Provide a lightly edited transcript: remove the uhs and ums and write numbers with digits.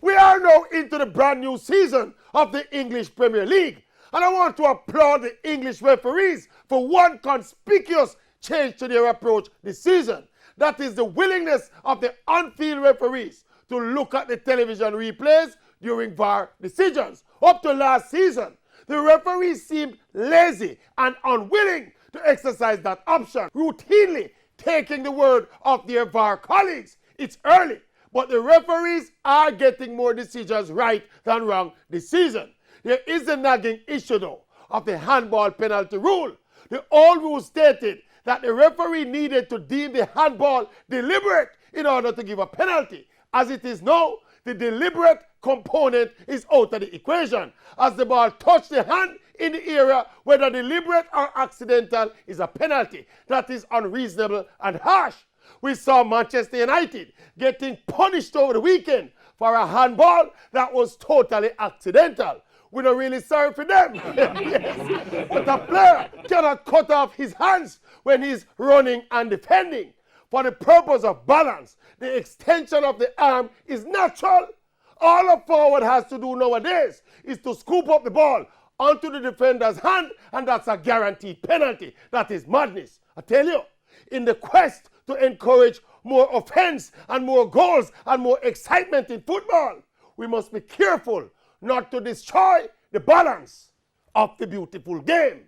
We are now into the brand new season of the English Premier League. And I want to applaud the English referees for one conspicuous change to their approach this season. That is the willingness of the on-field referees to look at the television replays during VAR decisions. Up to last season, the referees seemed lazy and unwilling to exercise that option, routinely taking the word of their VAR colleagues. It's early, but the referees are getting more decisions right than wrong this season. There is a nagging issue, though, of the handball penalty rule. The old rule stated that the referee needed to deem the handball deliberate in order to give a penalty. As it is now, the deliberate component is out of the equation, as the ball touched the hand in the area, whether deliberate or accidental is a penalty. That is unreasonable and harsh. We saw Manchester United getting punished over the weekend for a handball that was totally accidental. We're not really sorry for them. Yes. But a player cannot cut off his hands when he's running and defending. For the purpose of balance, the extension of the arm is natural. All a forward has to do nowadays is to scoop up the ball onto the defender's hand, and that's a guaranteed penalty. That is madness. I tell you, in the quest to encourage more offense and more goals and more excitement in football, we must be careful not to destroy the balance of the beautiful game.